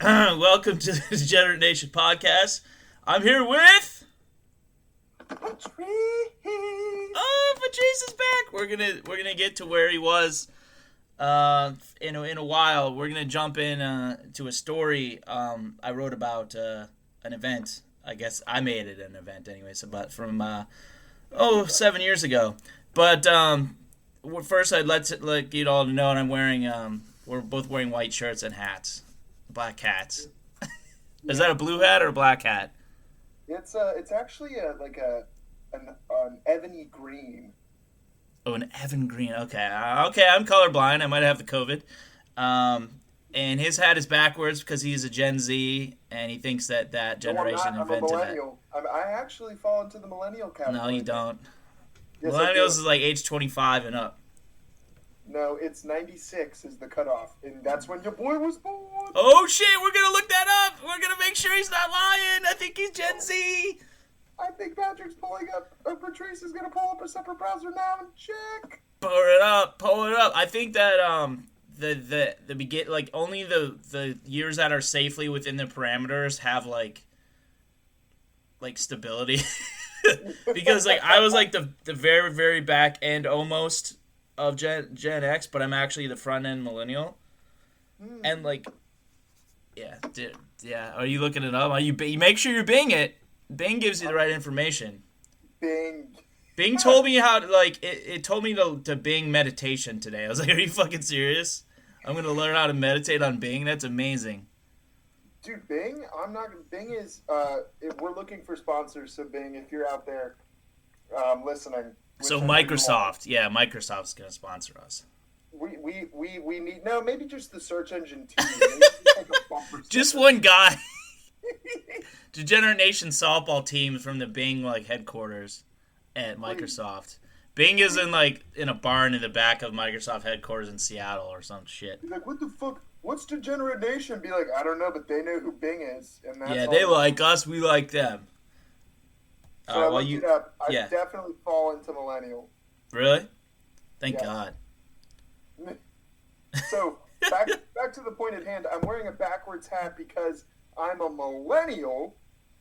Welcome to the Degenerate Nation podcast. I'm here with Patrice. Patrice is back. We're gonna get to where he was in a while. We're gonna jump in to a story I wrote about an event. I guess I made it an event anyway. So, but from 7 years ago. But first, I'd like you all to know, and I'm wearing we're both wearing white shirts and hats. Black hats. Is that a blue hat or a black hat? It's actually an ebony green. Oh, an Evan Green. Okay, I'm colorblind. I might have the COVID. And his hat is backwards because he's a Gen Z, and he thinks that generation I'm invented a millennial. I actually fall into the millennial that. category. No, you don't. Yes, Millennials is like age 25 and up. No, it's 96 is the cutoff, and that's when your boy was born. Oh shit, we're gonna look that up. We're gonna make sure he's not lying. I think he's Gen Z. I think Patrick's pulling up. Patrice is gonna pull up a separate browser now and check. Pull it up. I think that the begin like only the years that are safely within the parameters have like stability. Because like I was like the very very back end almost of Gen X, but I'm actually the front end millennial. And like yeah, dude, yeah. Are you looking it up? You make sure you Bing it. Bing gives you the right information. Bing told me how to it told me to Bing meditation today. I was like, are you fucking serious? I'm gonna learn how to meditate on Bing. That's amazing. Dude, Bing, Bing is, if we're looking for sponsors, so Bing, if you're out there listening. So Microsoft's going to sponsor us. We need, no, maybe just the search engine too. Just one guy. Degenerate Nation softball team from the Bing headquarters at Microsoft. Bing is in a barn in the back of Microsoft headquarters in Seattle or some shit. He's like, what the fuck? What's Degenerate Nation? Be like, I don't know, but they know who Bing is. And that's they like us, we like them. So I looked it up. I definitely fall into millennial. Really? Thank God. So, back to the point at hand. I'm wearing a backwards hat because I'm a millennial,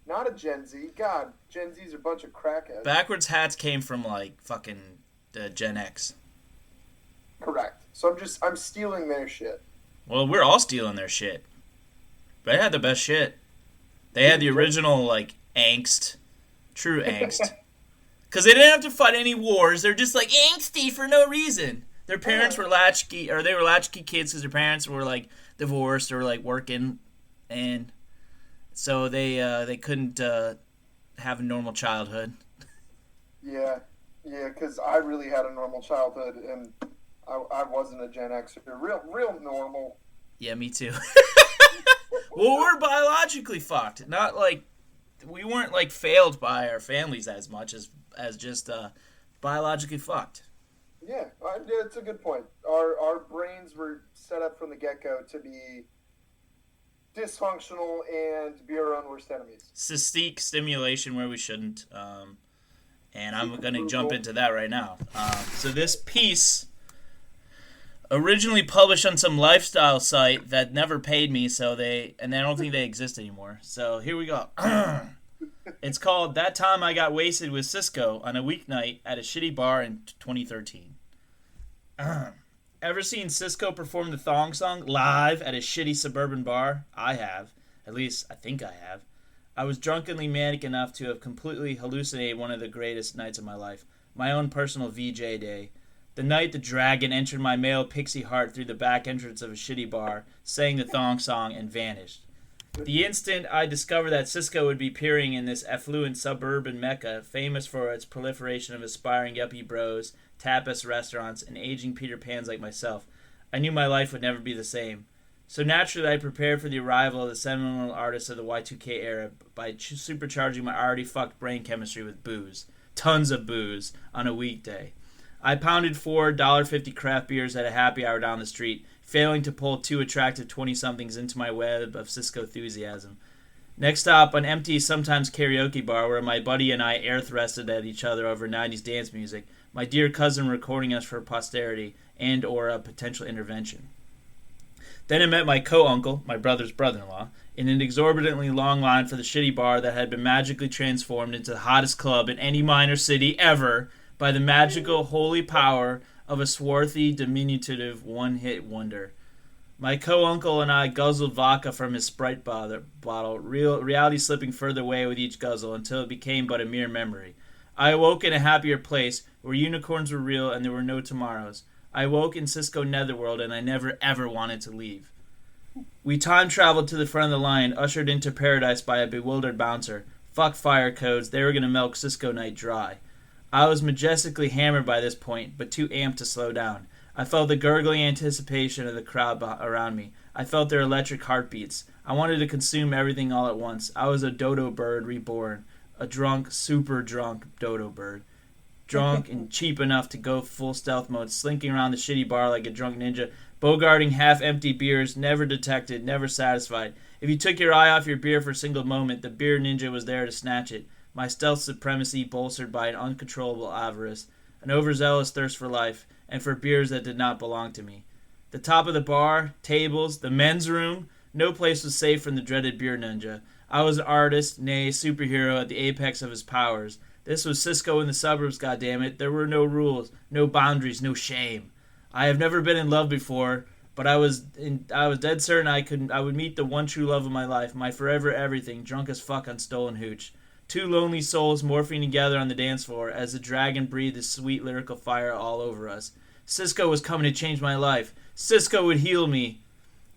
not a Gen Z. God, Gen Z's are a bunch of crackheads. Backwards hats came from, fucking Gen X. Correct. So I'm stealing their shit. Well, we're all stealing their shit. They had the best shit. They had the original, angst. True angst. Because they didn't have to fight any wars. They're just, angsty for no reason. Their parents were latchkey, or they were latchkey kids because their parents were, divorced or, working. And so they couldn't have a normal childhood. Yeah, because I really had a normal childhood, and I wasn't a Gen Xer. Real normal. Yeah, me too. Well, we're biologically fucked. Not we weren't failed by our families as much as just biologically fucked. Yeah, it's a good point. Our brains were set up from the get-go to be dysfunctional and be our own worst enemies. Cystic stimulation where we shouldn't. And I'm going to jump into that right now. So this piece, originally published on some lifestyle site that never paid me, and I don't think they exist anymore. So here we go. It's called "That Time I Got Wasted with Cisco on a Weeknight at a Shitty Bar in 2013." Ever seen Cisco perform the thong song live at a shitty suburban bar? I have. At least, I think I have. I was drunkenly manic enough to have completely hallucinated one of the greatest nights of my life. My own personal VJ day. The night the dragon entered my male pixie heart through the back entrance of a shitty bar, sang the thong song, and vanished. The instant I discovered that Cisco would be appearing in this affluent suburban mecca, famous for its proliferation of aspiring yuppie bros, tapas restaurants, and aging Peter Pans like myself, I knew my life would never be the same. So naturally, I prepared for the arrival of the seminal artists of the Y2K era by supercharging my already fucked brain chemistry with booze. Tons of booze on a weekday. I pounded four $1.50 craft beers at a happy hour down the street, failing to pull two attractive 20-somethings into my web of Cisco enthusiasm. Next stop, an empty, sometimes karaoke bar where my buddy and I air-thrusted at each other over 90s dance music, my dear cousin recording us for posterity and or a potential intervention. Then I met my co-uncle, my brother's brother-in-law, in an exorbitantly long line for the shitty bar that had been magically transformed into the hottest club in any minor city ever by the magical holy power of a swarthy, diminutive one-hit wonder. My co-uncle and I guzzled vodka from his Sprite bottle, reality slipping further away with each guzzle until it became but a mere memory. I awoke in a happier place, where unicorns were real and there were no tomorrows. I awoke in Cisco Netherworld, and I never ever wanted to leave. We time-traveled to the front of the line, ushered into paradise by a bewildered bouncer. Fuck fire codes, they were going to milk Cisco Night dry. I was majestically hammered by this point, but too amped to slow down. I felt the gurgling anticipation of the crowd around me. I felt their electric heartbeats. I wanted to consume everything all at once. I was a dodo bird reborn. A drunk, super drunk dodo bird. Drunk and cheap enough to go full stealth mode, slinking around the shitty bar like a drunk ninja, bogarting half-empty beers, never detected, never satisfied. If you took your eye off your beer for a single moment, the beer ninja was there to snatch it. My stealth supremacy bolstered by an uncontrollable avarice, an overzealous thirst for life, and for beers that did not belong to me. The top of the bar, tables, the men's room, no place was safe from the dreaded beer ninja. I was an artist, nay, superhero at the apex of his powers. This was Cisco in the suburbs, goddammit. There were no rules, no boundaries, no shame. I have never been in love before, but I was dead certain I would meet the one true love of my life, my forever everything, drunk as fuck on stolen hooch. Two lonely souls morphing together on the dance floor as the dragon breathed his sweet lyrical fire all over us. Cisco was coming to change my life. Cisco would heal me.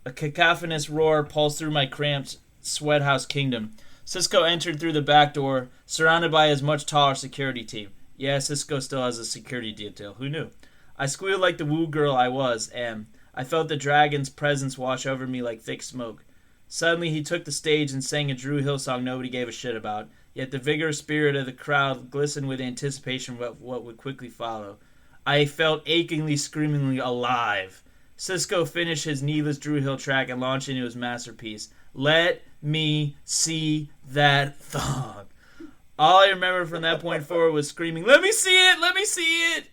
A cacophonous roar pulsed through my cramped sweathouse kingdom. Cisco entered through the back door, surrounded by his much taller security team. Yeah, Cisco still has a security detail. Who knew? I squealed like the woo girl I was, and I felt the dragon's presence wash over me like thick smoke. Suddenly he took the stage and sang a Drew Hill song nobody gave a shit about, yet the vigorous spirit of the crowd glistened with anticipation of what would quickly follow. I felt achingly, screamingly alive. Cisco finished his needless Drew Hill track and launched into his masterpiece. Let me see that thong. All I remember from that point forward was screaming, "Let me see it! Let me see it!"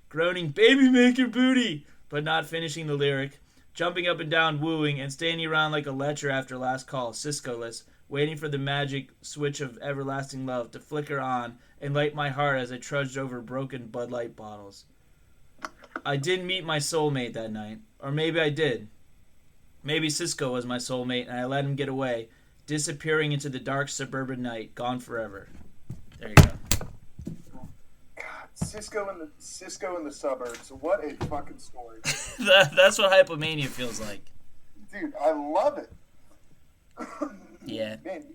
Groaning, "Baby, make your booty!" but not finishing the lyric. Jumping up and down, wooing, and standing around like a lecher after last call, Cisco-less, waiting for the magic switch of everlasting love to flicker on and light my heart as I trudged over broken Bud Light bottles. I didn't meet my soulmate that night. Or maybe I did. Maybe Cisco was my soulmate and I let him get away, disappearing into the dark suburban night, gone forever. There you go. God, Cisco in the suburbs. What a fucking story. That's what hypomania feels like. Dude, I love it. Yeah. Man,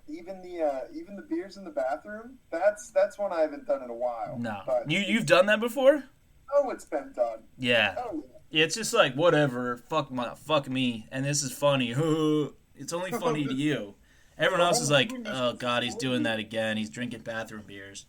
even the beers in the bathroom, that's one I haven't done in a while. No. But You've done that before? Oh, it's been done. Yeah. Oh, Yeah, it's just like, whatever, fuck me, and this is funny. It's only funny to you. Everyone else is like, oh god, he's doing that again. He's drinking bathroom beers.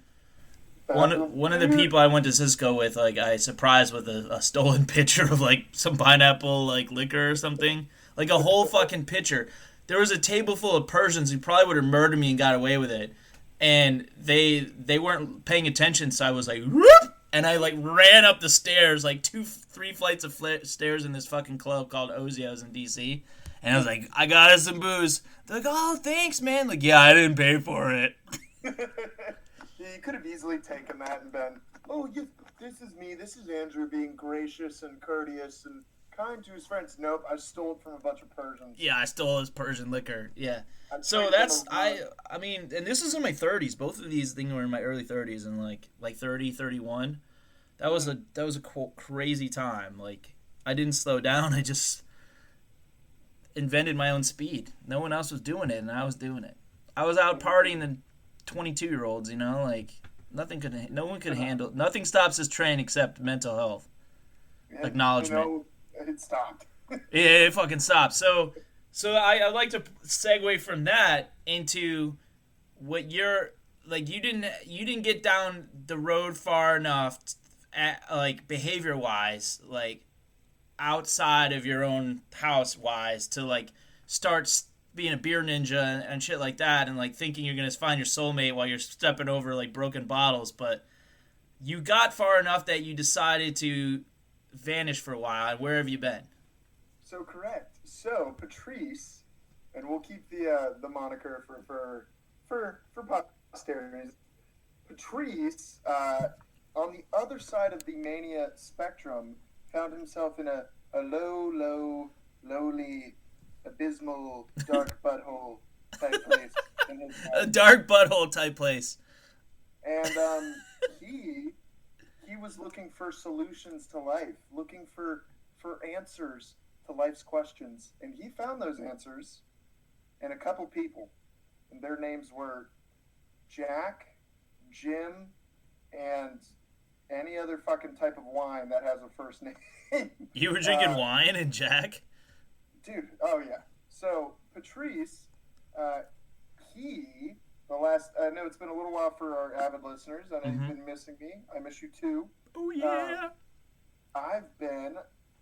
One of the people I went to Cisco with, like, I surprised with a stolen pitcher of, like, some pineapple, like, liquor or something. Like, a whole fucking pitcher. There was a table full of Persians who probably would have murdered me and got away with it. And they weren't paying attention, so I was like, whoop! And I, like, ran up the stairs, like, 3 flights of stairs in this fucking club called Ozios in D.C. And I was like, I got us some booze. They're like, oh, thanks, man. Like, yeah, I didn't pay for it. Yeah, you could have easily taken that and been, oh, yeah, this is me. This is Andrew being gracious and courteous and kind to his friends. Nope, I stole it from a bunch of Persians. Yeah, I stole his Persian liquor. Yeah. So that's, I mean, and this is in my 30s. Both of these things were in my early 30s and like 30, 31. That was a crazy time. Like, I didn't slow down. I just invented my own speed. No one else was doing it, and I was doing it. I was out partying the 22-year-olds, you know, like no one could handle. Nothing stops this train except mental health. Yeah, Acknowledgement. You know, it stopped. Yeah, it fucking stopped. So I'd like to segue from that into what you're like. You didn't get down the road far enough, like behavior wise, like outside of your own house wise, to like start being a beer ninja and shit like that, and like thinking you're gonna find your soulmate while you're stepping over like broken bottles. But you got far enough that you decided to vanish for a while. Where have you been? So correct. So Patrice, and we'll keep the moniker for posterity. Patrice, on the other side of the mania spectrum, found himself in a lowly, abysmal, dark butthole type place. A dark butthole type place. And he was looking for solutions to life, looking for answers to life's questions. And he found those answers in a couple people. And their names were Jack, Jim, and any other fucking type of wine that has a first name. You were drinking wine and Jack? Dude, oh yeah. So, Patrice, I know it's been a little while for our avid listeners. I know you've been missing me. I miss you too. Oh, yeah.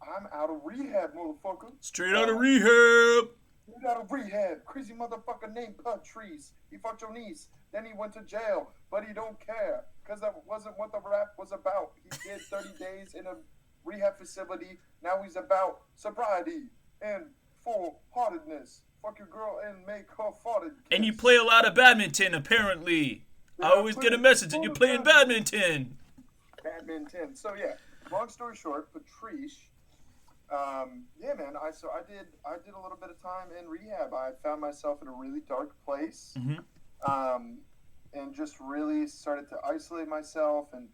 I'm out of rehab, motherfucker. Straight out of rehab. Straight out of rehab. Crazy motherfucker named Patrice. He fucked your niece. Then he went to jail, but he don't care. Because that wasn't what the rap was about. He did 30 days in a rehab facility. Now he's about sobriety and full-heartedness. Fuck your girl and make her farted. And you play a lot of badminton, apparently. Yeah, I always get a message that you're playing badminton. Badminton. So, yeah. Long story short, Patrice... yeah, man. I did a little bit of time in rehab. I found myself in a really dark place, and just really started to isolate myself and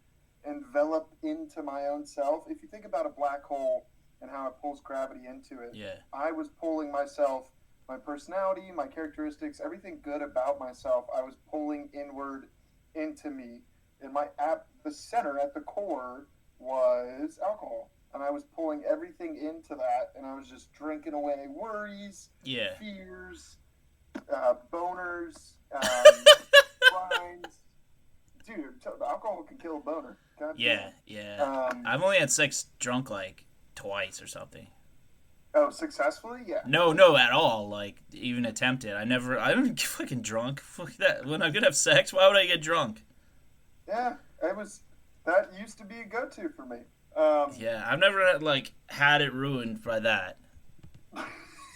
envelop into my own self. If you think about a black hole and how it pulls gravity into it, I was pulling myself, my personality, my characteristics, everything good about myself. I was pulling inward into me, and the center at the core was alcohol. And I was pulling everything into that, and I was just drinking away worries, fears, boners, grinds. Dude, alcohol can kill a boner. God yeah. I've only had sex drunk like twice or something. Oh, successfully? Yeah. No, at all. Like, even attempted. I don't get fucking drunk. Fuck that. When I'm gonna have sex, why would I get drunk? Yeah, that used to be a go-to for me. I've never had it ruined by that.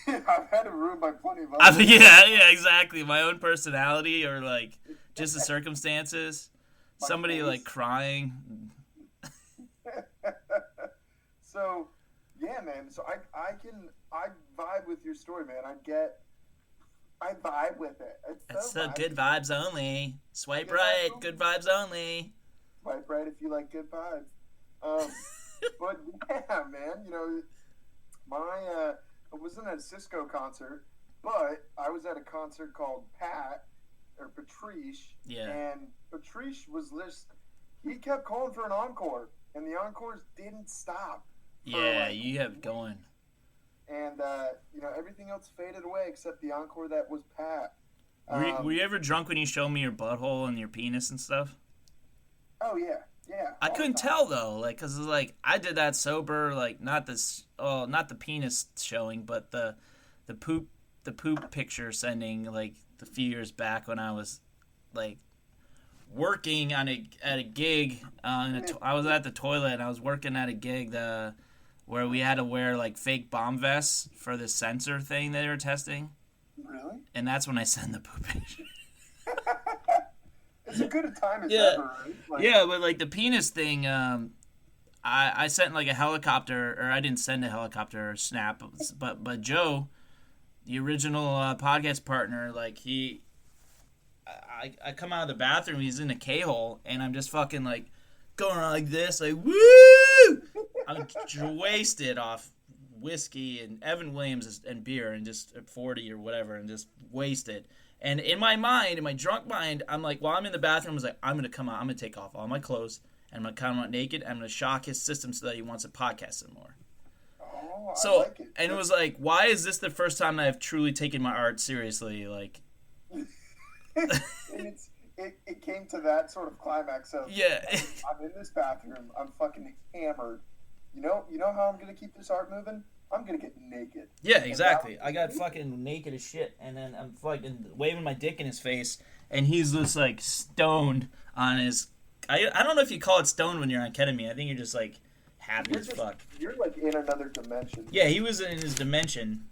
I've had it ruined by plenty of others. Yeah, exactly. My own personality or just the circumstances. Somebody face. Crying. So, yeah, man. So I vibe with your story, man. I vibe with it. It's so good vibes only. Swipe right, good vibes only. Swipe right if you like good vibes. But yeah, man, I wasn't at a Cisco concert, but I was at a concert called Patrice. Yeah. And Patrice he kept calling for an encore, and the encores didn't stop. Yeah, you have it going. And, everything else faded away except the encore that was Pat. Were you ever drunk when you showed me your butthole and your penis and stuff? Oh, yeah. Yeah, I couldn't tell though, because I did that sober, not the penis showing, but the poop picture sending the few years back when I was working at a gig. I was at the toilet and I was working at a gig where we had to wear fake bomb vests for the sensor thing that they were testing. Really? And that's when I sent the poop picture. It's as good a time as ever, right? But the penis thing, I sent a helicopter, or I didn't send a helicopter or snap, but Joe, the original podcast partner, I come out of the bathroom, he's in a K-hole, and I'm just fucking going around like this, woo! I'm wasted off whiskey and Evan Williams and beer and just 40 or whatever and just wasted. And in my mind, in my drunk mind, I'm while I'm in the bathroom, I was I'm going to come out. I'm going to take off all my clothes, and I'm going to come out naked. I'm going to shock his system so that he wants to podcast some more. Oh, so, I like it. And it was why is this the first time I've truly taken my art seriously? It came to that sort of climax of, I'm in this bathroom. I'm fucking hammered. You know how I'm going to keep this art moving? I'm going to get naked. Yeah, exactly. I got fucking naked as shit, and then I'm fucking waving my dick in his face, and he's just, stoned on his... I don't know if you call it stoned when you're on ketamine. I think you're just, happy as fuck. You're like in another dimension. Yeah, he was in his dimension,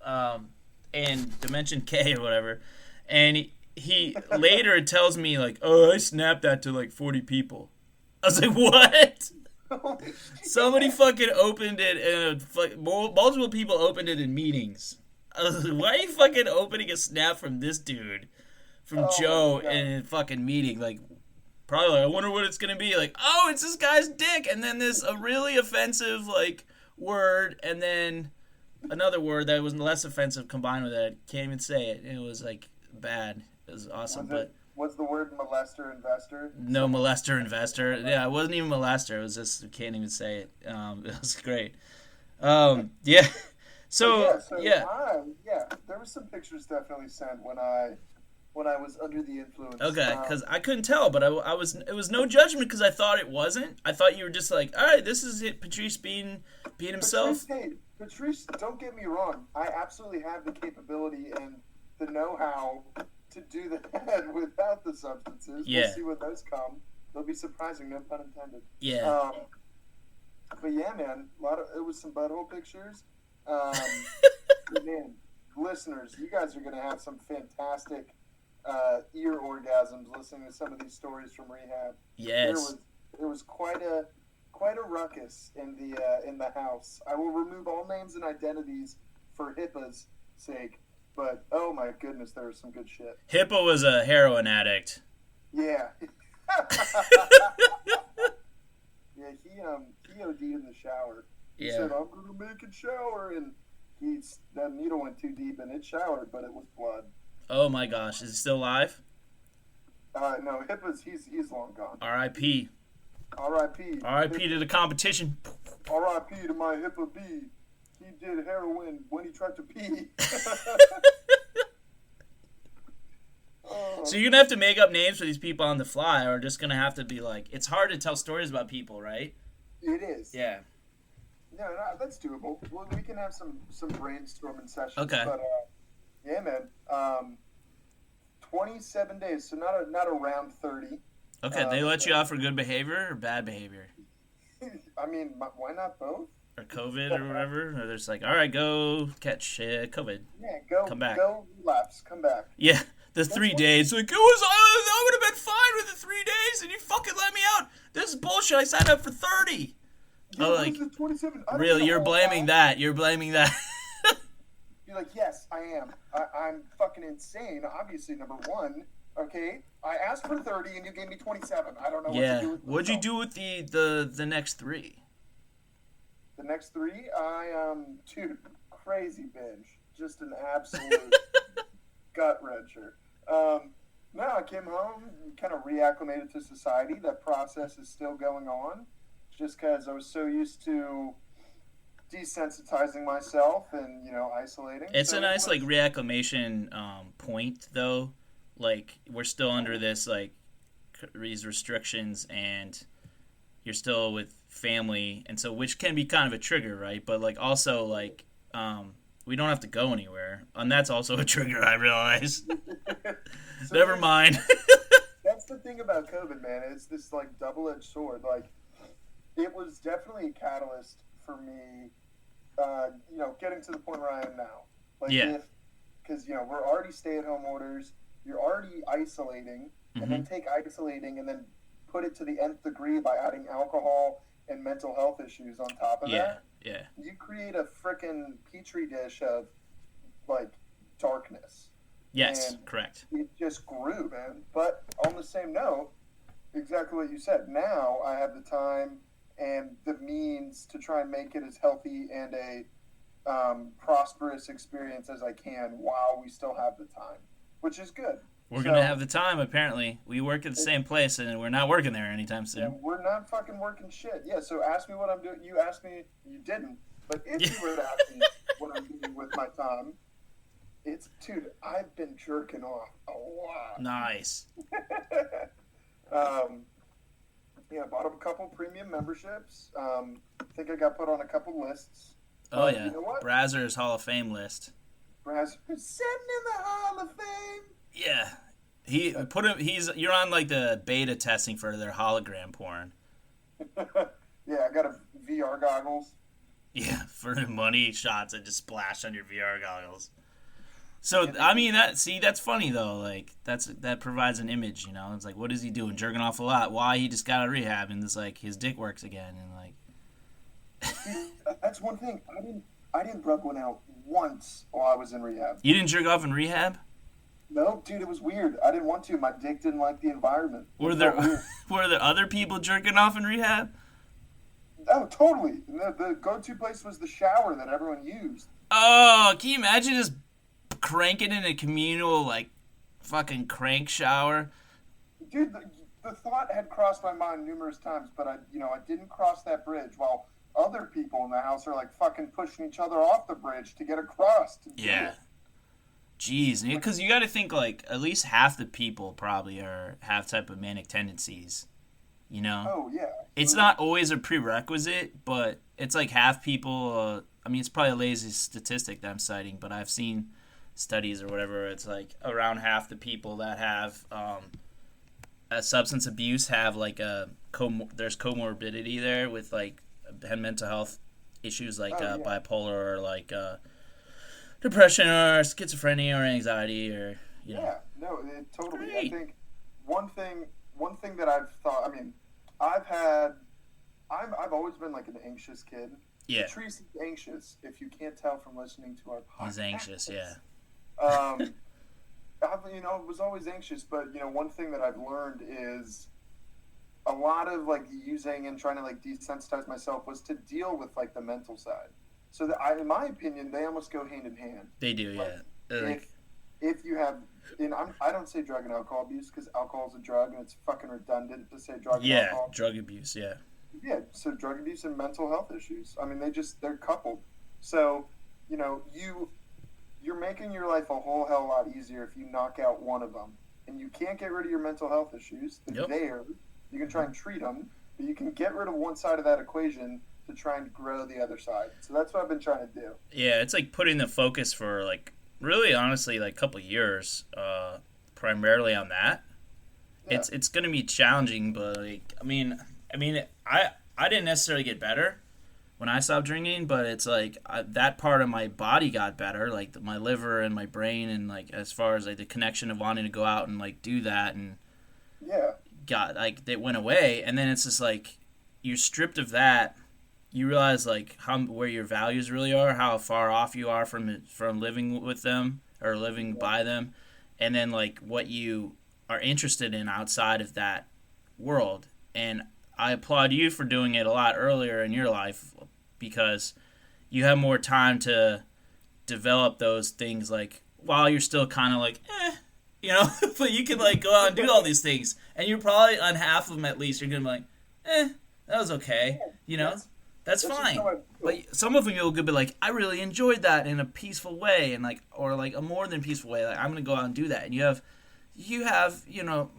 and Dimension K or whatever, and he later tells me like, oh, I snapped that to like 40 people. I was like, what? Somebody fucking opened it, and multiple people opened it in meetings. I was like, why are you fucking opening a snap from this dude, from Joe, in a fucking meeting? Like, probably like, I wonder what it's gonna be. Like, oh, it's this guy's dick, and then this a really offensive like word, and then another word that was less offensive combined with it. Can't even say it. And it was like bad. It was awesome, Was the word molester investor? No, molester investor. Yeah, it wasn't even molester. It was just, can't even say it. It was great. Yeah. So there were some pictures definitely sent when I was under the influence. Okay, because I couldn't tell, but I was. It was no judgment because I thought it wasn't. I thought you were just like, all right, this is it. Patrice being himself. Patrice, don't get me wrong. I absolutely have the capability and the know-how to do that without the substances. Yeah. We'll see what those come. They'll be surprising, no pun intended. Yeah. But yeah, man, it was some butthole pictures. Man, listeners, you guys are gonna have some fantastic ear orgasms listening to some of these stories from rehab. Yes. There was quite a ruckus in the house. I will remove all names and identities for HIPAA's sake. But, oh my goodness, there was some good shit. Hippo was a heroin addict. Yeah. Yeah, he OD'd in the shower. He said, I'm going to make it shower. And that needle went too deep and it showered, but it was blood. Oh my gosh. Is he still alive? No, he's long gone. R.I.P. R.I.P. R.I.P. to the competition. R.I.P. to my HIPAA B. He did heroin when he tried to pee. So you're going to have to make up names for these people on the fly, or just going to have to be like, it's hard to tell stories about people, right? It is. Yeah. No, that's doable. Well, we can have some brainstorming sessions. Okay. But, yeah, man. 27 days, so not around 30. Okay, they let you off for good behavior or bad behavior? I mean, why not both? Or COVID or whatever? Or they're just like, all right, go catch COVID. Yeah, go. Come back. Go relapse. Come back. Yeah, the 3 days. Like, I would have been fine with the 3 days, and you fucking let me out. This is bullshit. I signed up for 30. Yeah, oh, like, 27. Really, you're blaming that. You're blaming that. You're like, yes, I am. I'm fucking insane. Obviously, number one. Okay, I asked for 30 and you gave me 27. I don't know what to do with What'd you do with the next 3? The next 3, dude, crazy binge. Just an absolute gut wrencher. No, I came home, kind of reacclimated to society. That process is still going on, just because I was so used to desensitizing myself and isolating. It's a nice like reacclimation point though. Like we're still under this like these restrictions, and you're still with family, and so which can be kind of a trigger, right? But like also like we don't have to go anywhere, and that's also a trigger. I realize. So never mind. That's the thing about COVID, man. It's this like double-edged sword. Like it was definitely a catalyst for me. Getting to the point where I am now. Like because we're already stay-at-home orders. You're already isolating, and then take isolating and then put it to the nth degree by adding alcohol and mental health issues on top of that. Yeah. You create a frickin' petri dish of like darkness. Yes, correct. It just grew, man. But on the same note, exactly what you said. Now I have the time and the means to try and make it as healthy and a prosperous experience as I can while we still have the time, which is good. We're going to have the time, apparently. We work at the same place, and we're not working there anytime soon. Yeah, we're not fucking working shit. Yeah, so ask me what I'm doing. You asked me, you didn't. But if you were to ask me what I'm doing with my time, dude, I've been jerking off a lot. Nice. I bought a couple premium memberships. I think I got put on a couple lists. Oh, yeah. You know what? Brazzers Hall of Fame list. Brazzers sitting in the Hall of Fame. Yeah. You're on like the beta testing for their hologram porn. Yeah, I got a VR goggles. Yeah, for the money shots that just splash on your VR goggles. So I mean that's funny though. Like that provides an image, you know. It's like, what is he doing? Jerking off a lot. Why? He just got out of rehab and it's like his dick works again and like. That's one thing. I didn't rub one out once while I was in rehab. You didn't jerk off in rehab? No, dude, it was weird. I didn't want to. My dick didn't like the environment. Were there other people jerking off in rehab? Oh, totally. The go-to place was the shower that everyone used. Oh, can you imagine just cranking in a communal, like, fucking crank shower? Dude, the thought had crossed my mind numerous times, but I didn't cross that bridge while other people in the house are, like, fucking pushing each other off the bridge to get across. Yeah. Jeez, because you got to think, like, at least half the people probably have type of manic tendencies. You know? Oh, yeah. It's not always a prerequisite, but it's like half people. I mean, it's probably a lazy statistic that I'm citing, but I've seen studies or whatever. It's like around half the people that have a substance abuse have like there's comorbidity there with like mental health issues like bipolar or like depression or schizophrenia or anxiety or you know. Yeah, no, totally. Great. I think one thing that I've thought. I mean, I've always been like an anxious kid. Yeah. Patrice is anxious, if you can't tell from listening to our podcast. He's anxious, yeah. I was always anxious, but, one thing that I've learned is a lot of, like, using and trying to, like, desensitize myself was to deal with, like, the mental side. So, in my opinion, they almost go hand in hand. They do, yeah. If you have... I don't say drug and alcohol abuse because alcohol is a drug and it's fucking redundant to say drug and alcohol. Yeah, drug abuse, yeah. Yeah, so drug abuse and mental health issues. I mean, they're coupled. So, you're making your life a whole hell lot easier if you knock out one of them. And you can't get rid of your mental health issues. They're there. You can try and treat them, but you can get rid of one side of that equation to try and grow the other side. So that's what I've been trying to do. Yeah, it's like putting the focus for, like, really, honestly, like a couple of years, primarily on that. Yeah. It's going to be challenging, but like, I mean, I didn't necessarily get better when I stopped drinking, but it's like that part of my body got better, like my liver and my brain, and like as far as like the connection of wanting to go out and like do that, and got like they went away, and then it's just like you're stripped of that. You realize like where your values really are, how far off you are from living with them or living by them, and then like what you are interested in outside of that world. And I applaud you for doing it a lot earlier in your life because you have more time to develop those things like while you're still kind of like, but you can like go out and do all these things. And you're probably on half of them at least. You're going to be like, that was okay. That's fine. But some of them you'll be like, I really enjoyed that in a peaceful way and like, or like a more than peaceful way. Like I'm going to go out and do that. And you have,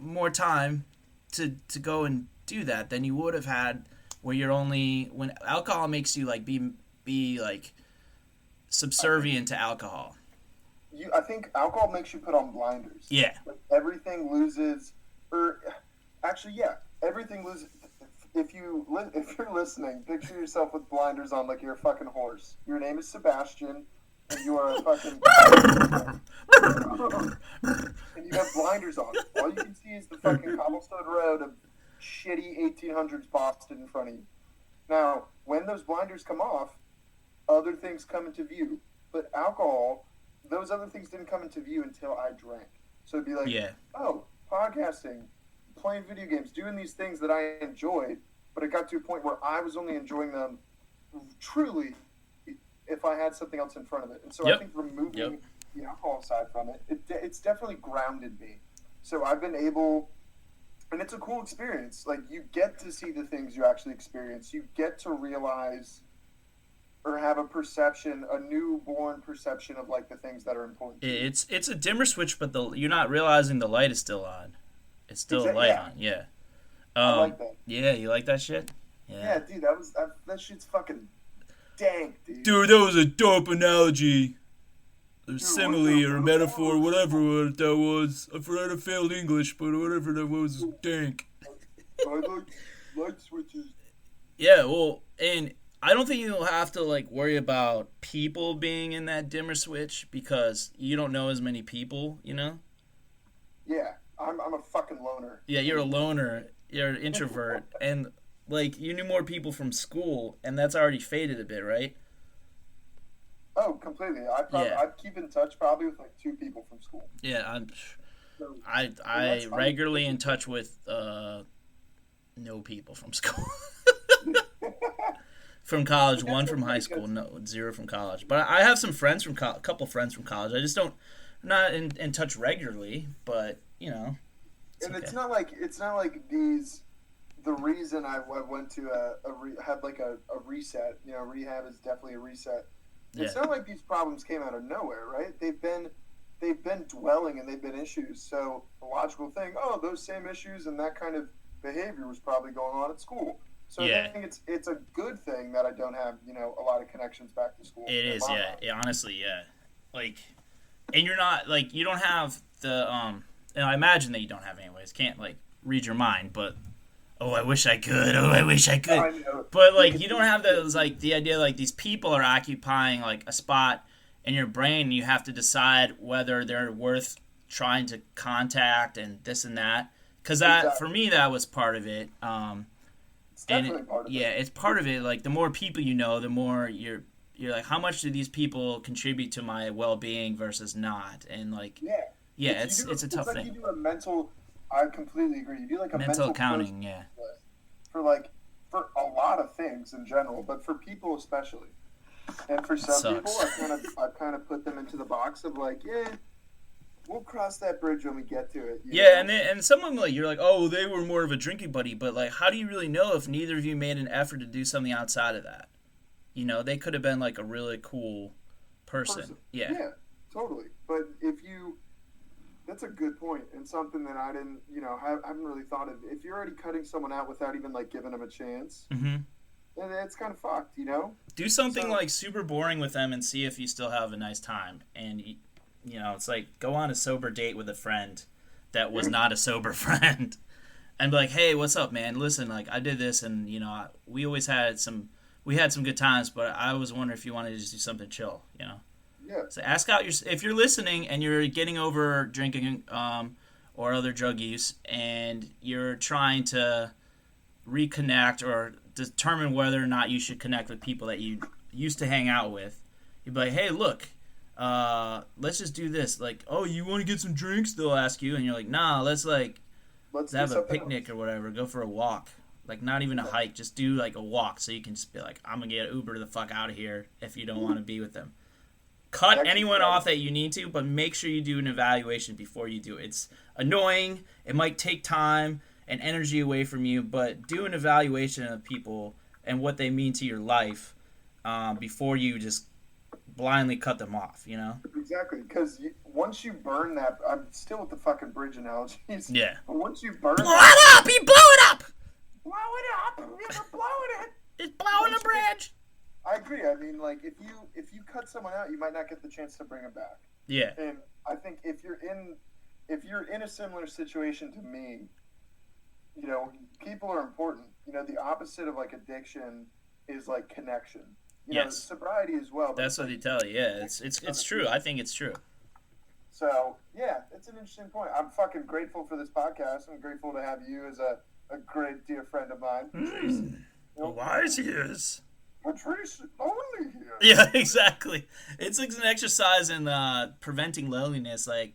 more time to go and do that than you would have had where you're only when alcohol makes you like be like subservient to alcohol. I think alcohol makes you put on blinders. Yeah. Like everything loses, everything loses. If you're listening, picture yourself with blinders on like you're a fucking horse. Your name is Sebastian, and you are a fucking... and you have blinders on. All you can see is the fucking cobblestone road of shitty 1800s Boston in front of you. Now, when those blinders come off, other things come into view. But alcohol, those other things didn't come into view until I drank. So it'd be like, podcasting, playing video games, doing these things that I enjoyed, but it got to a point where I was only enjoying them truly if I had something else in front of it. And so I think removing the alcohol side from it, it's definitely grounded me. So I've been able, and it's a cool experience. Like, you get to see the things you actually experience. You get to realize or have a perception, a newborn perception of, like, the things that are important to you. It's a dimmer switch, but you're not realizing the light is still on. It's still a light on, yeah. I like that. Yeah, you like that shit? Yeah, dude, that shit's fucking dank, dude. Dude, that was a dope analogy. Or simile or metaphor, whatever that was. I forgot I failed English, but whatever that was dank. I like light switches. Yeah, well, and I don't think you'll have to like worry about people being in that dimmer switch because you don't know as many people, you know? Yeah, I'm a fucking loner. Yeah, you're a loner, you're an introvert, and like you knew more people from school, and that's already faded a bit, right? Oh, completely. Yeah. I'd keep in touch probably with like 2 people from school. Yeah, So, I regularly in touch with no people from school. From college, one from high school, no, 0 from college. But I have some friends from a couple friends from college. I just don't, I'm not in touch regularly, but you know, and okay. it's not like these. The reason I went to had like a reset. You know, rehab is definitely a reset. It's not like these problems came out of nowhere, right? They've been dwelling and they've been issues. So the logical thing, oh, those same issues and that kind of behavior was probably going on at school. So I think it's a good thing that I don't have, you know, a lot of connections back to school. It is, yeah. Honestly, yeah. Like, and you're not like you don't have the and I imagine that you don't have anyways. Can't like read your mind, but oh, I wish I could. Oh, I wish I could. I know. But like you don't have those like the idea like these people are occupying like a spot in your brain. And you have to decide whether they're worth trying to contact and this and that. Because that for me that was part of it. It's definitely part of it. Yeah, it's part of it. Like the more people you know, the more you're like, how much do these people contribute to my well-being versus not? And like, it's a tough thing. You do a mental. I completely agree. You do like a mental accounting, for a lot of things in general, but for people especially. And for some people, I kind of put them into the box of like, we'll cross that bridge when we get to it. You know? And someone like you're like, oh, they were more of a drinking buddy, but like, how do you really know if neither of you made an effort to do something outside of that? You know, they could have been like a really cool person. Yeah, totally. But that's a good point and something that I didn't, you know, haven't really thought of. If you're already cutting someone out without even like giving them a chance, then it's kind of fucked, you know. Do something like super boring with them and see if you still have a nice time. And you know, it's like go on a sober date with a friend that was not a sober friend, and be like, hey, what's up, man? Listen, like I did this, and you know, we had some good times, but I was wondering if you wanted to just do something chill, you know. Yeah. So ask out if you're listening and you're getting over drinking or other drug use and you're trying to reconnect or determine whether or not you should connect with people that you used to hang out with. You'd be like, hey, look, let's just do this. Like, oh, you want to get some drinks? They'll ask you, and you're like, nah, let's have a picnic or whatever. Go for a walk. Like, not even a hike. Just do, like, a walk so you can just be like, I'm going to get Uber the fuck out of here if you don't want to be with them. Cut anyone off that you need to, but make sure you do an evaluation before you do it. It's annoying. It might take time and energy away from you, but do an evaluation of people and what they mean to your life before you just blindly cut them off, you know? Exactly, because once you burn that, I'm still with the fucking bridge analogies. Yeah. But once you burn blow it up! You blow it up! Blow it up! You're blowing it! It's blowing the bridge! I agree. I mean, like, if you cut someone out, you might not get the chance to bring them back. Yeah. And I think if you're in a similar situation to me, you know, people are important. You know, the opposite of like addiction is like connection. You know, sobriety as well. That's what they tell you. Yeah, it's true. I think it's true. So yeah, it's an interesting point. I'm fucking grateful for this podcast. I'm grateful to have you as a great dear friend of mine, Patrice. You know, wise he is. Patrice, only here. Yeah, exactly. It's like an exercise in preventing loneliness, like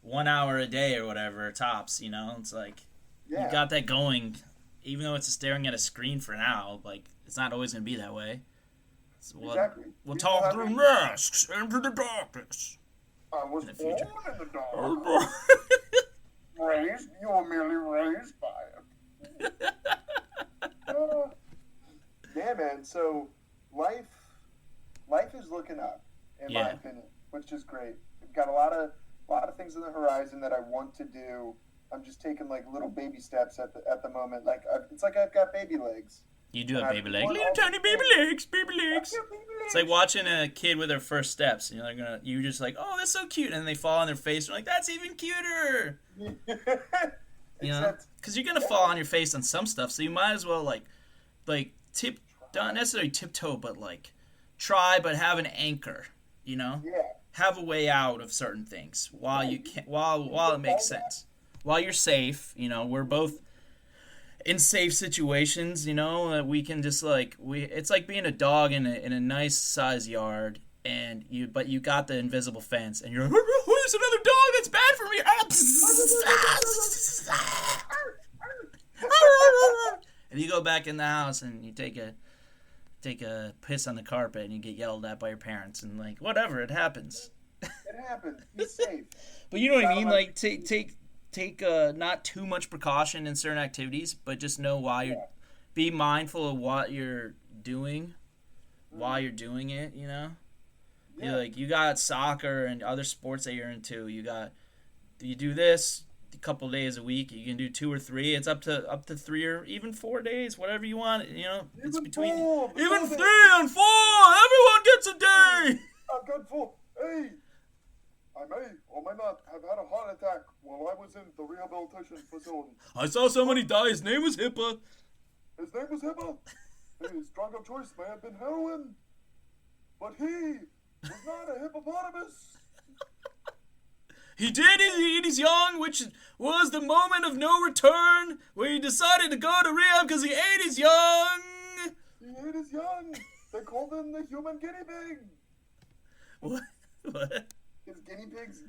1 hour a day or whatever, tops, you know? It's like, you got that going, even though it's staring at a screen for now, like, it's not always going to be that way. So we'll talk through masks into the darkness. I was born in the dark. Raised, you were merely raised by it. Yeah, man. So life is looking up, in my opinion, which is great. We've got a lot of things on the horizon that I want to do. I'm just taking like little baby steps at the moment. Like it's like I've got baby legs. You do have baby legs, little tiny baby legs, baby legs. It's like watching a kid with their first steps. You know, you're just like, oh, that's so cute, and then they fall on their face. And you're like, that's even cuter. You know, because you're gonna fall on your face on some stuff, so you might as well like tip not necessarily tiptoe, but like try, but have an anchor. You know, Yeah. have a way out of certain things while you can, while it makes sense, while you're safe. You know, we're both in safe situations. You know, we can just like it's like being a dog in a nice size yard. And you got the invisible fence, and you're like, where's another dog that's bad for me? And you go back in the house, and you take a piss on the carpet, and you get yelled at by your parents, and like whatever, it happens. It happens. Be safe. But you know what I mean? Like take not too much precaution in certain activities, but just know why you're. Be mindful of what you're doing, while you're doing it. You know. Yeah. Like you got soccer and other sports that you're into. You do this a couple days a week. You can do 2 or 3. It's up to 3 or even 4 days, whatever you want. You know, it's even between 4, even 3 and 4. Everyone gets a day. I've got 4. Hey, I may or may not have had a heart attack while I was in the rehabilitation facility. I saw somebody die. His name was Hippa. His name was Hippa. His drug of choice may have been heroin, but he was not a hippopotamus. He did eat his young, which was the moment of no return, where he decided to go to rehab because he ate his young. He ate his young. They called him the human guinea pig. What? Because guinea pigs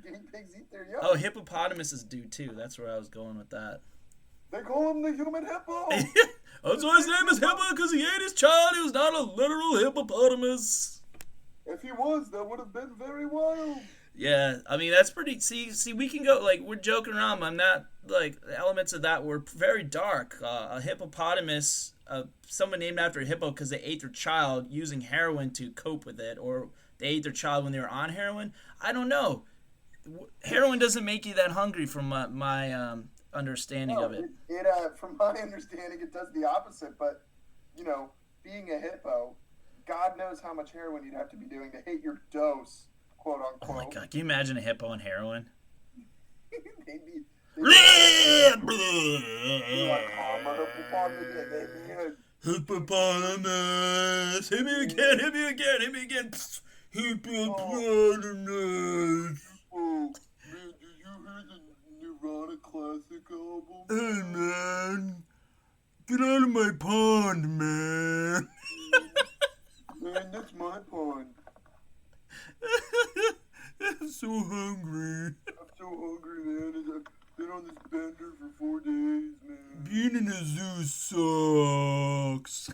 eat their young. Oh, hippopotamuses do too. That's where I was going with that. They call him the human hippo. That's why his name is Hippo, because he ate his child. He was not a literal hippopotamus. If he was, that would have been very wild. Yeah, I mean, that's pretty... See, we can go... Like, we're joking around. I'm not... Like, the elements of that were very dark. A hippopotamus... someone named after a hippo because they ate their child using heroin to cope with it. Or they ate their child when they were on heroin. I don't know. Heroin doesn't make you that hungry from my understanding of it. From my understanding, it does the opposite. But, you know, being a hippo... God knows how much heroin you'd have to be doing to hit your dose, quote unquote. Oh my god, can you imagine a hippo on heroin? they'd be hippopotamus! Hit me again! Hippopotamus! Oh, man, did you hear the Nirvana classic album? Hey, man. Get out of my pond, man. Man, that's my pond. I'm so hungry. I'm so hungry, man. I've been on this bender for 4 days, man. Being in a zoo sucks.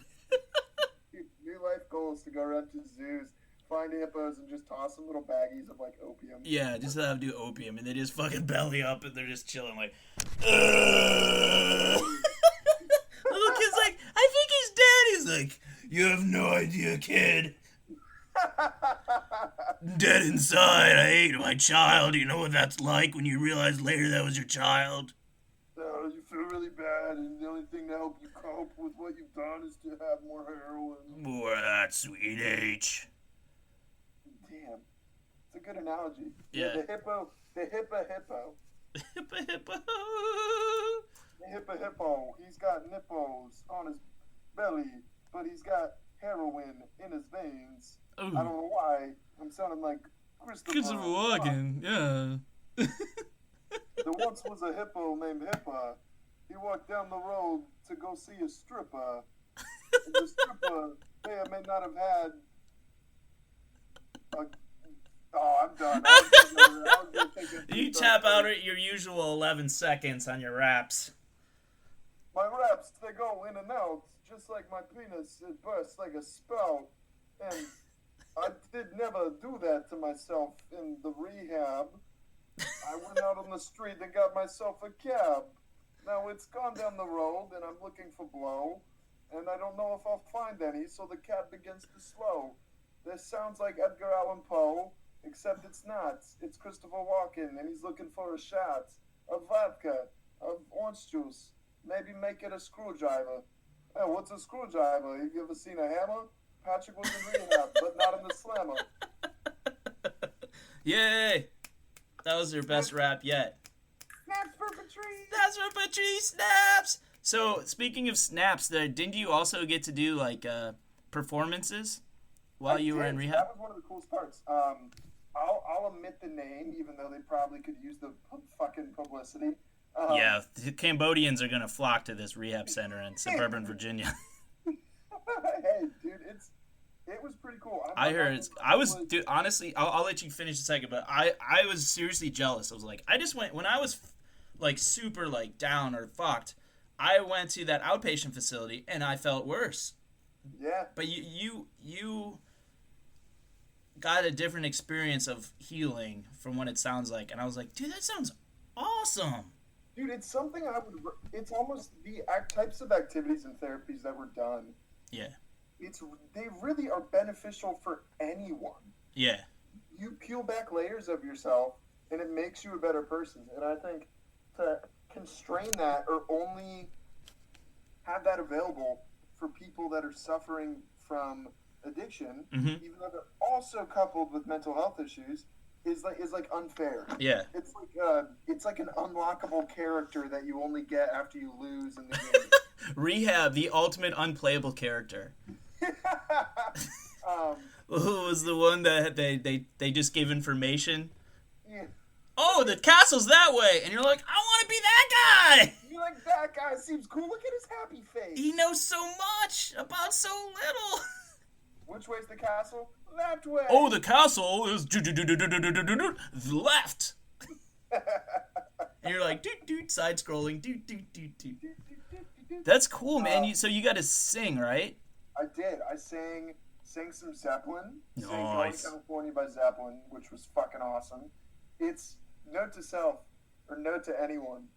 New life goal is to go around to zoos, find hippos, and just toss them little baggies of, like, opium. Yeah, just have to do opium, and they just fucking belly up, and they're just chilling, like... Little kid's like, I think he's dead. He's like, you have no idea, kid. Dead inside. I ate my child. You know what that's like when you realize later that was your child? No, you feel really bad, and the only thing to help you cope with what you've done is to have more heroin. More of that sweet H. Damn. It's a good analogy. Yeah. The hippo. Hippo. The hippo. He's got nipples on his belly, but he's got heroin in his veins. Ooh. I don't know why. I'm sounding like Christopher Walken, yeah. There once was a hippo named Hippa. He walked down the road to go see a stripper. And the stripper may or may not have had a... Oh, I'm done. I was gonna take You tap out at your usual 11 seconds on your raps. My raps, they go in and out, just like my penis. It bursts like a spout. And I did never do that to myself in the rehab. I went out on the street and got myself a cab. Now it's gone down the road and I'm looking for blow. And I don't know if I'll find any, so the cab begins to slow. This sounds like Edgar Allan Poe, except it's not. It's Christopher Walken, and he's looking for a shot of vodka, of orange juice. Maybe make it a screwdriver. Hey, what's a screwdriver? Have you ever seen a hammer? Patrick was in rehab, but not in the slammer. Yay! That was your best rap yet. Snaps for Patrice! That's for Patrice! Snaps! So, speaking of snaps, didn't you also get to do, like, performances while you were in rehab? That was one of the coolest parts. I'll omit the name, even though they probably could use the fucking publicity. Yeah, the Cambodians are gonna flock to this rehab center in suburban Virginia. Hey, dude, it was pretty cool. I heard dude, honestly, I'll let you finish in a second, but I was seriously jealous. I was like, I just went when I was like super like down or fucked. I went to that outpatient facility and I felt worse. Yeah. But you got a different experience of healing from what it sounds like, and I was like, dude, that sounds awesome. Dude, it's something it's almost the types of activities and therapies that were done. Yeah. They really are beneficial for anyone. Yeah. You peel back layers of yourself, and it makes you a better person. And I think to constrain that or only have that available for people that are suffering from addiction, even though they're also coupled with mental health issues, is like unfair. Yeah. It's like an unlockable character that you only get after you lose in the game. Rehab, the ultimate unplayable character. Who was the one that they just gave information? Yeah. Oh, the castle's that way, and you're like, I want to be that guy. You're like, that guy seems cool. Look at his happy face. He knows so much about so little. Which way's the castle? That way. Oh, the castle is left. And you're like, doot, side scrolling, doot. That's cool, man. So you got to sing, right? I did. I sang some Zeppelin. Nice. Sang Going to California by Zeppelin, which was fucking awesome. It's, note to self, or note to anyone,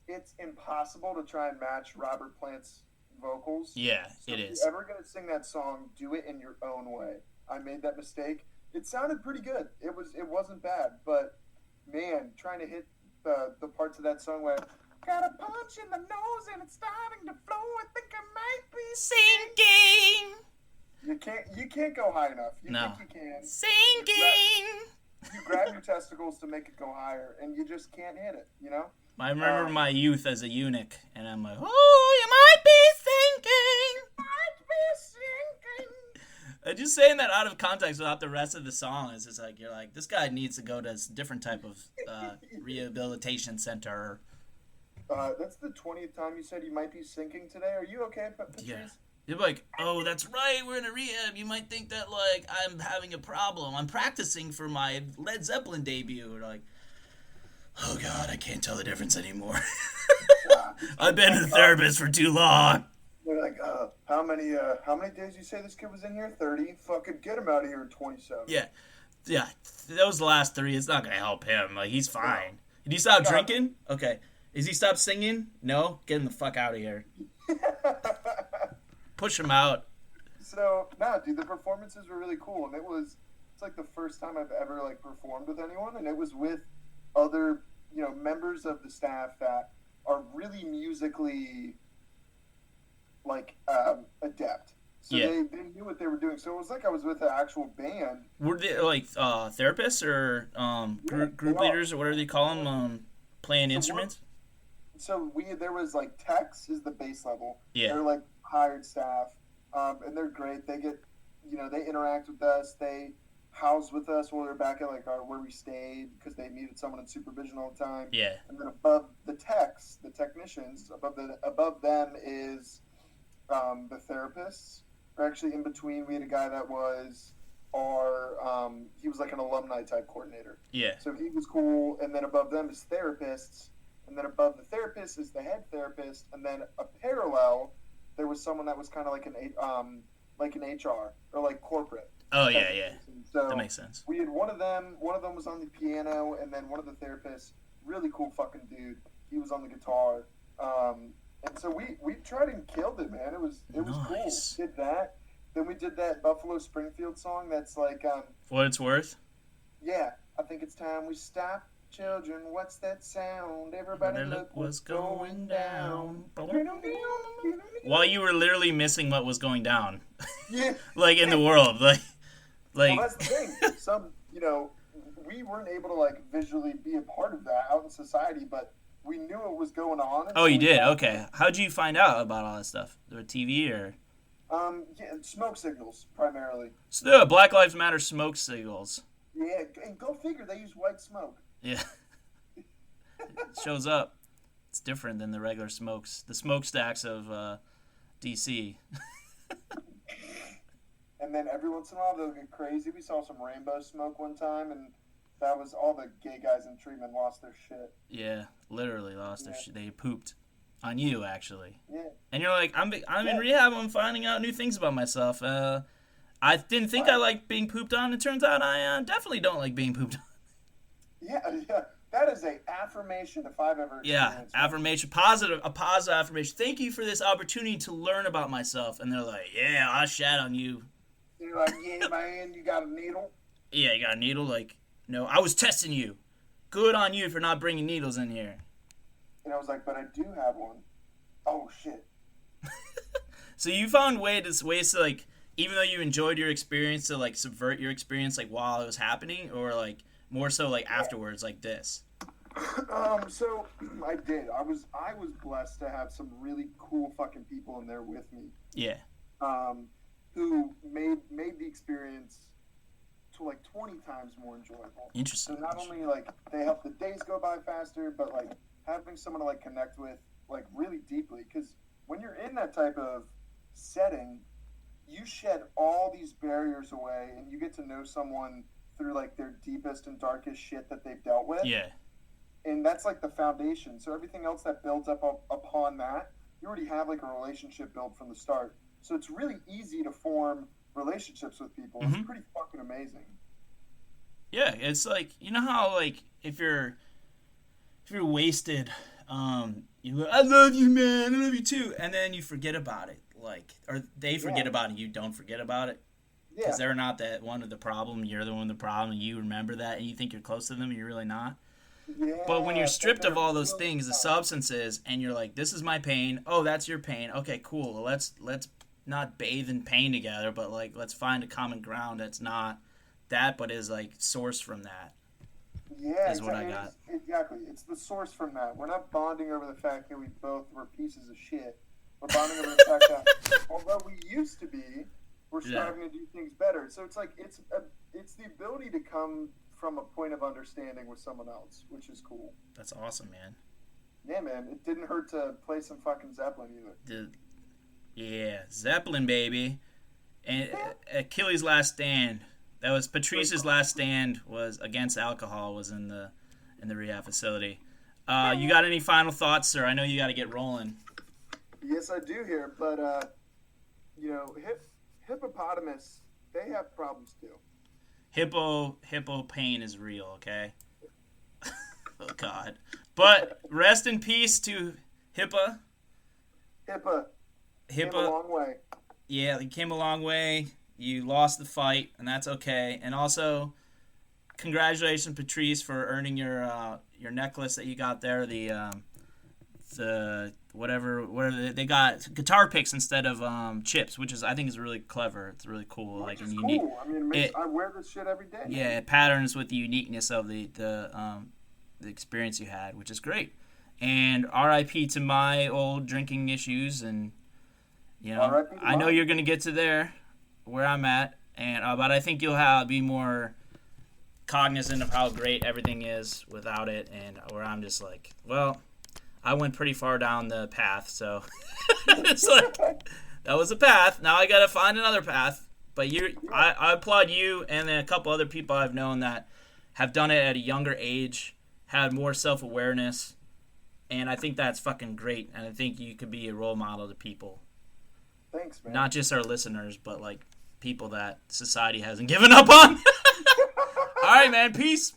it's impossible to try and match Robert Plant's vocals. Yeah, so it if is. you're ever going to sing that song, do it in your own way. I made that mistake. It sounded pretty good. It wasn't bad, but man, trying to hit the parts of that song where got a punch in the nose and it's starting to flow. I think I might be sinking. You can't go high enough. You think you can. Sinking. You grab your testicles to make it go higher, and you just can't hit it. You know. I remember my youth as a eunuch, and I'm like, oh, you might be sinking. Just saying that out of context without the rest of the song is just like, you're like, this guy needs to go to a different type of rehabilitation center. That's the 20th time you said you might be sinking today. Are you okay, Patrice? Yeah. You're like, oh, that's right, we're in a rehab. You might think that, like, I'm having a problem. I'm practicing for my Led Zeppelin debut. Or like, oh, God, I can't tell the difference anymore. I've been a therapist for too long. They're like, how many days you say this kid was in here? 30? Fucking get him out of here in 27. Yeah. Those last 3, it's not going to help him. Like, he's fine. Did he stop drinking? Okay. Is he stopped singing? No? Get him the fuck out of here. Push him out. So, dude, the performances were really cool. And it's like the first time I've ever, like, performed with anyone. And it was with other, members of the staff that are really musically, like, adept. So they knew what they were doing. So it was like I was with an actual band. Were they, like, therapists or group leaders or whatever they call them, playing instruments? So there was, like, techs is the base level. Yeah. They're, like, hired staff, and they're great. They get, they interact with us. They house with us while they're back at, like, where we stayed because they needed someone in supervision all the time. Yeah. And then above the techs, the technicians, above them is the therapists. Or actually, in between, we had a guy that was he was like an alumni type coordinator. Yeah. So he was cool, and then above them is therapists, and then above the therapist is the head therapist, and then a parallel, there was someone that was kind of like an HR or like corporate. Oh yeah. So that makes sense. We had one of them was on the piano, and then one of the therapists, really cool fucking dude, he was on the guitar. And so we tried and killed it, man. It was nice. Cool. Did that. Then we did that Buffalo Springfield song that's like For What It's Worth? Yeah. I think it's time we stop. Children, what's that sound? Everybody look what's going down. While you were literally missing what was going down. Yeah. Like in the world. Like well, that's the thing. We weren't able to like visually be a part of that out in society, but we knew it was going on. Oh, you did? Okay. How'd you find out about all that stuff? Through TV or? Yeah, smoke signals primarily. So, Black Lives Matter smoke signals. Yeah, and go figure, they use white smoke. Yeah. It shows up. It's different than the regular smokes. The smokestacks of DC. And then every once in a while they'll get crazy. We saw some rainbow smoke one time, and that was all the gay guys in treatment lost their shit. Yeah, literally lost their shit. They pooped on you, actually. Yeah. And you're like, I'm in rehab. I'm finding out new things about myself. I didn't think I liked being pooped on. It turns out I definitely don't like being pooped on. Yeah. That is a affirmation if I've ever experienced. Affirmation, a positive affirmation. Thank you for this opportunity to learn about myself. And they're like, yeah, I shat on you. You're like, yeah, man, you got a needle? Yeah, you got a needle? Like, no, I was testing you. Good on you for not bringing needles in here. And I was like, but I do have one. Oh, shit. So you found ways to, like, even though you enjoyed your experience, to, like, subvert your experience, like, while it was happening? Or, like, more so, like, afterwards, like this? So I did. I was blessed to have some really cool fucking people in there with me. Yeah. Who made the experience to like 20 times more enjoyable. Interesting. So not only like they help the days go by faster, but like having someone to like connect with like really deeply. Because when you're in that type of setting, you shed all these barriers away, and you get to know someone through like their deepest and darkest shit that they've dealt with. Yeah. And that's like the foundation. So everything else that builds up upon that, you already have like a relationship built from the start. So it's really easy to form relationships with people. Mm-hmm. It's pretty fucking amazing. Yeah, it's like, you know how like if you're wasted, you go, I love you, man, I love you too, and then you forget about it, like, or they forget about it, you don't forget about it, because they're not that one of the problem, you're the one of the problem, and you remember that, and you think you're close to them, and you're really not. Yeah, but when you're stripped of all those things, the substances, and you're like, this is my pain, oh, that's your pain, okay, cool, well, let's not bathe in pain together, but like let's find a common ground that's not that, but is like sourced from that. Yeah, is what I got. Exactly, it's the source from that. We're not bonding over the fact that we both were pieces of shit. We're bonding over the fact that although we used to be, we're striving to do things better. So it's like it's the ability to come from a point of understanding with someone else, which is cool. That's awesome, man. Yeah, man, it didn't hurt to play some fucking Zeppelin either. Yeah, Zeppelin, baby. And Achilles' last stand. That was Patrice's last stand, was against alcohol, was in the rehab facility. You got any final thoughts, sir? I know you got to get rolling. Yes, I do here, but you know, hippopotamus, they have problems too. Hippo pain is real, okay? Oh God. But rest in peace to Hippa. Came a long way. Yeah, he came a long way. You lost the fight, and that's okay. And also, congratulations, Patrice, for earning your necklace that you got there. The whatever they got guitar picks instead of chips, which I think is really clever. It's really cool. Which is unique. Cool. I mean, I wear this shit every day. Yeah, it patterns with the uniqueness of the experience you had, which is great. And R.I.P. to my old drinking issues, and you know, I know you're gonna get to where I'm at, and but I think you'll be more cognizant of how great everything is without it, and where I'm just like, well, I went pretty far down the path, so it's like that was a path. Now I gotta find another path. But I applaud you and then a couple other people I've known that have done it at a younger age, had more self-awareness, and I think that's fucking great. And I think you could be a role model to people. Thanks, man. Not just our listeners, but like people that society hasn't given up on. All right, man. Peace.